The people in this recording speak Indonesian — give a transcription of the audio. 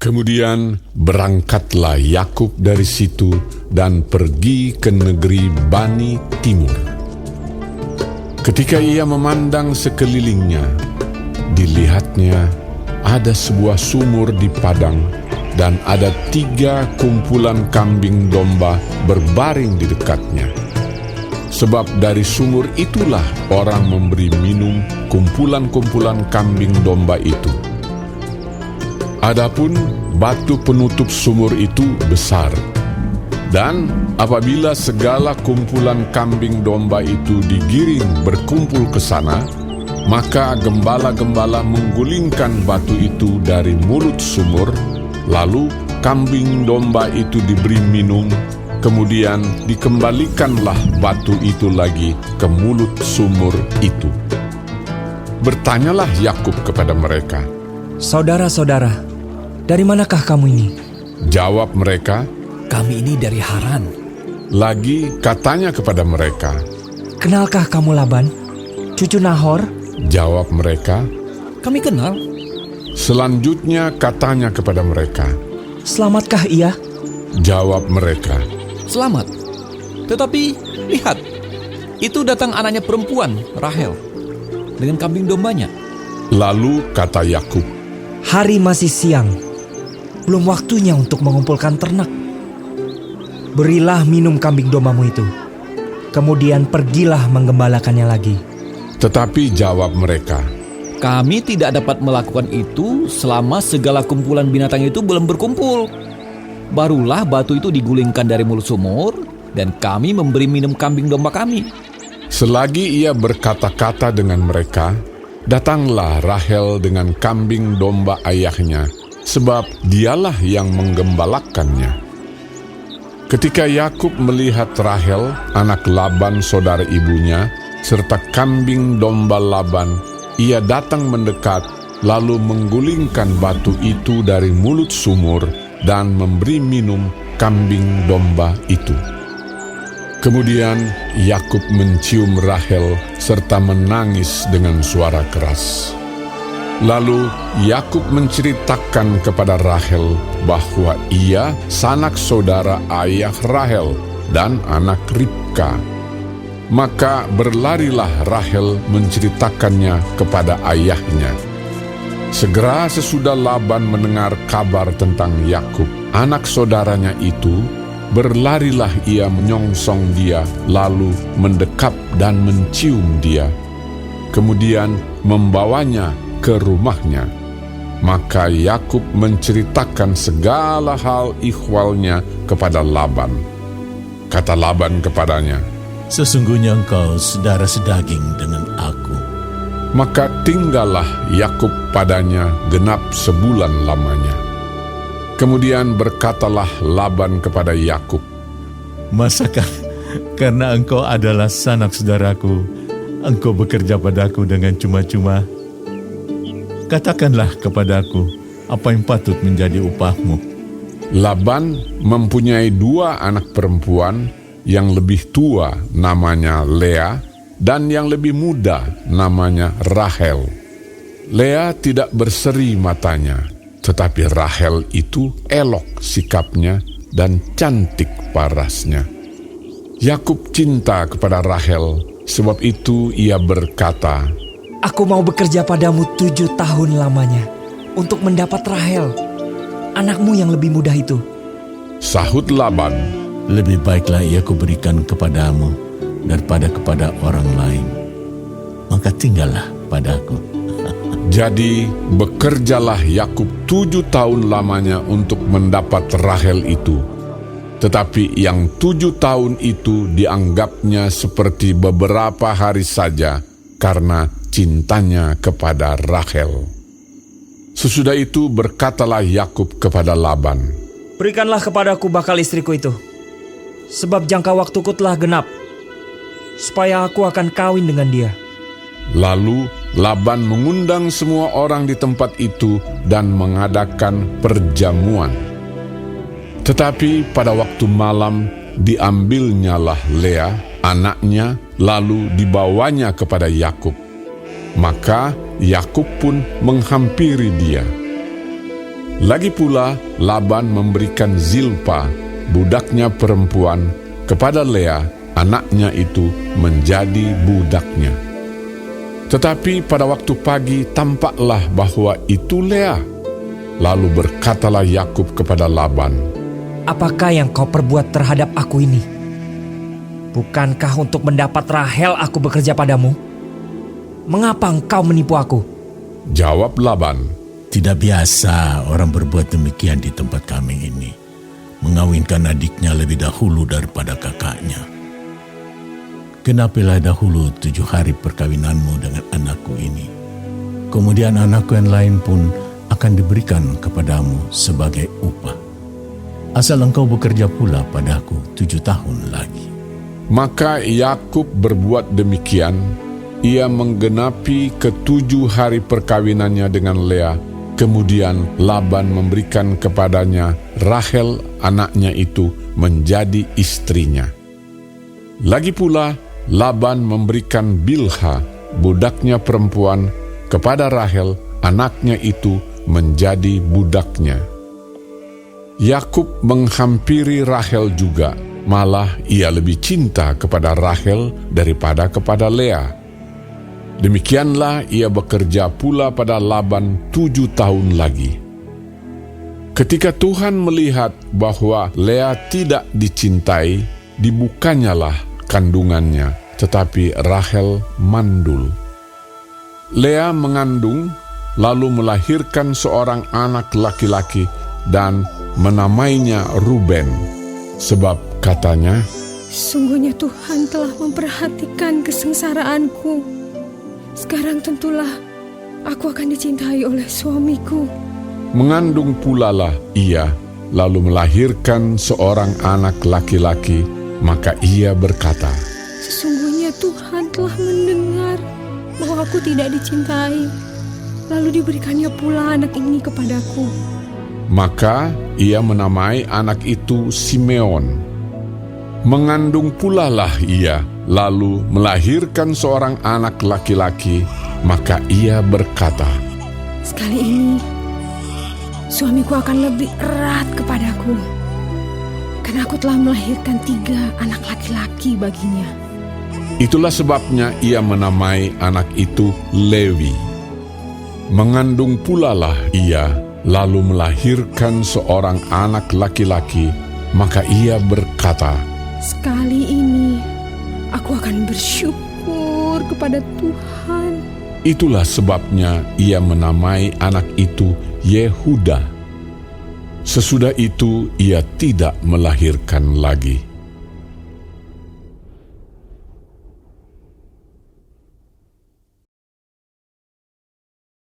Kemudian berangkatlah Yakub dari situ dan pergi ke negeri Bani Timur. Ketika ia memandang sekelilingnya, dilihatnya ada sebuah sumur di padang dan ada 3 kumpulan kambing domba berbaring di dekatnya. Sebab dari sumur itulah orang memberi minum kumpulan-kumpulan kambing domba itu. Adapun batu penutup sumur itu besar, dan apabila segala kumpulan kambing domba itu digiring berkumpul ke sana, maka gembala-gembala menggulingkan batu itu dari mulut sumur, lalu kambing domba itu diberi minum, kemudian dikembalikanlah batu itu lagi ke mulut sumur itu. Bertanyalah Yakub kepada mereka, "Saudara-saudara, dari manakah kamu ini?" Jawab mereka, "Kami ini dari Haran." Lagi katanya kepada mereka, "Kenalkah kamu Laban, cucu Nahor?" Jawab mereka. "Kami kenal." Selanjutnya katanya kepada mereka, "Selamatkah ia?" Jawab mereka, "Selamat. Tetapi lihat, itu datang anaknya perempuan, Rahel, dengan kambing dombanya." Lalu kata Yakub, "Hari masih siang, belum waktunya untuk mengumpulkan ternak. Berilah minum kambing dombamu itu, kemudian pergilah menggembalakannya lagi." Tetapi jawab mereka, "Kami tidak dapat melakukan itu selama segala kumpulan binatang itu belum berkumpul. Barulah batu itu digulingkan dari mulut sumur, dan kami memberi minum kambing domba kami." Selagi ia berkata-kata dengan mereka, datanglah Rahel dengan kambing domba ayahnya, sebab dialah yang menggembalakannya. Ketika Yakub melihat Rahel, anak Laban saudara ibunya, serta kambing domba Laban, ia datang mendekat, lalu menggulingkan batu itu dari mulut sumur dan memberi minum kambing domba itu. Kemudian Yakub mencium Rahel serta menangis dengan suara keras. Lalu Yakub menceritakan kepada Rahel bahwa ia sanak saudara ayah Rahel dan anak Ribka. Maka berlarilah Rahel menceritakannya kepada ayahnya. Segera sesudah Laban mendengar kabar tentang Yakub, anak saudaranya itu, berlarilah ia menyongsong dia, lalu mendekap dan mencium dia. Kemudian membawanya ke rumahnya. Maka Yakub menceritakan segala hal ihwalnya kepada Laban. Kata Laban kepadanya, "Sesungguhnya engkau saudara sedaging dengan aku." Maka tinggallah Yakub padanya genap sebulan lamanya. Kemudian berkatalah Laban kepada Yakub, "Masakah karena engkau adalah sanak saudaraku, engkau bekerja padaku dengan cuma-cuma? Katakanlah kepadaku, apa yang patut menjadi upahmu?" Laban mempunyai 2 anak perempuan, yang lebih tua namanya Lea, dan yang lebih muda namanya Rahel. Lea tidak berseri matanya, tetapi Rahel itu elok sikapnya dan cantik parasnya. Yakub cinta kepada Rahel, sebab itu ia berkata, "Aku mau bekerja padamu 7 tahun lamanya untuk mendapat Rahel, anakmu yang lebih muda itu." Sahut Laban, "Lebih baiklah ia kuberikan kepadamu daripada kepada orang lain. Maka tinggallah padaku." Jadi bekerjalah Yakub 7 tahun lamanya untuk mendapat Rahel itu. Tetapi yang 7 tahun itu dianggapnya seperti beberapa hari saja karena cintanya kepada Rahel. Sesudah itu berkatalah Yakub kepada Laban, "Berikanlah kepadaku bakal istriku itu, sebab jangka waktuku telah genap, supaya aku akan kawin dengan dia." Lalu Laban mengundang semua orang di tempat itu dan mengadakan perjamuan. Tetapi pada waktu malam diambilnyalah Lea, anaknya, lalu dibawanya kepada Yakub. Maka Yakub pun menghampiri dia. Lagi pula Laban memberikan Zilpa, budaknya perempuan, kepada Lea, anaknya itu, menjadi budaknya. Tetapi pada waktu pagi tampaklah bahwa itu Lea. Lalu berkatalah Yakub kepada Laban, Apakah yang kau perbuat terhadap aku ini? Bukankah untuk mendapat Rahel aku bekerja padamu? Mengapa engkau menipu aku? Jawab Laban, Tidak biasa orang berbuat demikian di tempat kami ini, mengawinkan adiknya lebih dahulu daripada kakaknya. Genapilah dahulu 7 hari perkawinanmu dengan anakku ini. Kemudian anakku yang lain pun akan diberikan kepadamu sebagai upah. Asal engkau bekerja pula padaku 7 tahun lagi. Maka Yakub berbuat demikian. Ia menggenapi ke-7 hari perkawinannya dengan Lea. Kemudian Laban memberikan kepadanya Rahel, anaknya itu, menjadi istrinya. Lagi pula Laban memberikan Bilha, budaknya perempuan, kepada Rahel, anaknya itu, menjadi budaknya. Yakub menghampiri Rahel juga, malah ia lebih cinta kepada Rahel daripada kepada Lea. Demikianlah ia bekerja pula pada Laban 7 tahun lagi. Ketika Tuhan melihat bahwa Lea tidak dicintai, dibukanyalah kandungannya, tetapi Rahel mandul. Lea mengandung, lalu melahirkan seorang anak laki-laki dan menamainya Ruben, sebab katanya, Sungguhnya Tuhan telah memperhatikan kesengsaraanku. Sekarang tentulah aku akan dicintai oleh suamiku. Mengandung pulalah ia, lalu melahirkan seorang anak laki-laki, maka ia berkata, Sesungguhnya Tuhan telah mendengar bahwa aku tidak dicintai. Lalu diberikannya pula anak ini kepadaku. Maka ia menamai anak itu Simeon. Mengandung pulalah ia, lalu melahirkan seorang anak laki-laki, maka ia berkata, Sekali ini suamiku akan lebih erat kepadaku, karena aku telah melahirkan 3 anak laki-laki baginya. Itulah sebabnya ia menamai anak itu Lewi. Mengandung pulalah ia, lalu melahirkan seorang anak laki-laki, maka ia berkata, Sekali ini aku akan bersyukur kepada Tuhan. Itulah sebabnya ia menamai anak itu Yehuda. Sesudah itu ia tidak melahirkan lagi.